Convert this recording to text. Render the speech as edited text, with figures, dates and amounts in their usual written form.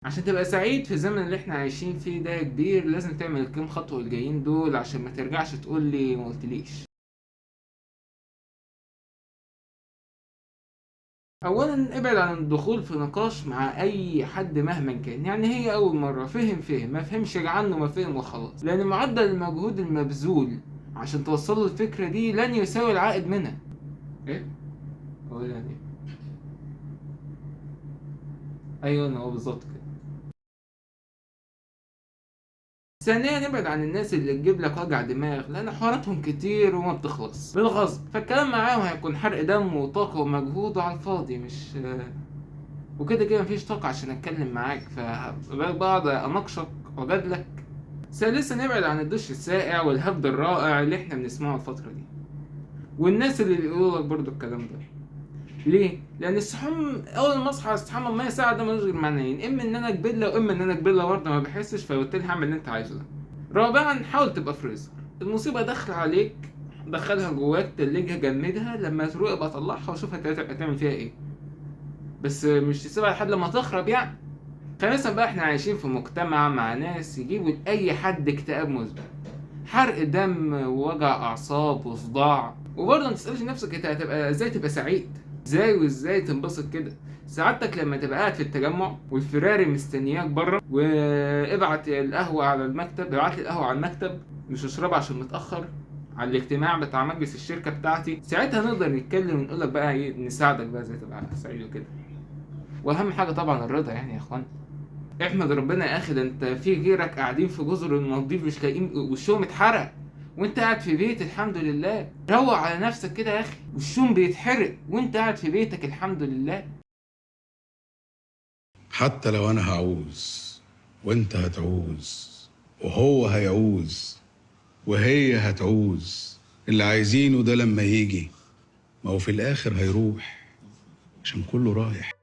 عشان تبقى سعيد في الزمن اللي احنا عايشين فيه ده يا كبير، لازم تعمل الكام خطوة الجايين دول عشان ما ترجعش تقول لي ما قلتليش. اولا ابعد عن الدخول في نقاش مع اي حد مهما كان، يعني هي اول مرة فهم ما فهمش عنه ما فهم وخلاص، لان معدل المجهود المبذول عشان توصل له الفكرة دي لن يساوي العائد منها. ايه؟ هو يعني ايوه هو بالظبط كده. ثانيا نبعد عن الناس اللي تجيب لك وجع دماغ، لان حواراتهم كتير وما بتخلص بالغصب، فالكلام معاهم هيكون حرق دم وطاقة ومجهود على الفاضي. مش وكده كده مفيش طاقة عشان اتكلم معاك، فبقعد اناقشك واجادلك. ثالثا نبعد عن الدش الساقع والهبد الرائع اللي احنا بنسمعه الفترة دي، والناس اللي بيقولوا لك برضو الكلام ده. ليه؟ لأن الصحام أول ما أصحى أستحمى بمية ساقعة ده ملوش غير معنيين، إما إن أنا كبلة وإما إن أنا كبلة برضه ما بحسش، فبالتالي هعمل اللي أنت عايزه ده. رابعا حاول تبقى فريزر، المصيبة داخلة عليك، دخلها جواك تلجها جمدها، لما تروق ابقى طلعها وشوف هتعمل فيها إيه، بس مش تسيبها لحد لما تخرب يعني. خامسا بقى احنا عايشين في مجتمع مع ناس يجيبوا لأي حد اكتئاب مزمن، حرق دم ووجع أعصاب وصداع، وبرضه ما تسألش نفسك انت هتبقى ازاي تبقى سعيد، ازاي وازاي تنبسط كده. سعادتك لما تبقى قاعد في التجمع والفراري مستنياك بره، وابعت القهوة على المكتب، ابعت لي القهوة على المكتب مش اشربها عشان متأخر على الاجتماع بتاع مجلس الشركة بتاعتي، ساعتها نقدر نتكلم ونقول لك بقى ايه، نساعدك بقى ازاي تبقى سعيد وكده. واهم حاجة طبعا الرضا يعني يا اخوان. احمد ربنا يا اخي، ده انت في غيرك قاعدين في جزر المالديف مش لاقيين وشهم اتحرق، وانت قاعد في بيت الحمد لله. روق على نفسك كده يا اخي، وشهم بيتحرق وانت قاعد في بيتك الحمد لله. حتى لو انا هعوز وانت هتعوز وهو هيعوز وهي هتعوز، اللي عايزينه ده لما يجي ما هو في الاخر هيروح، عشان كله رايح.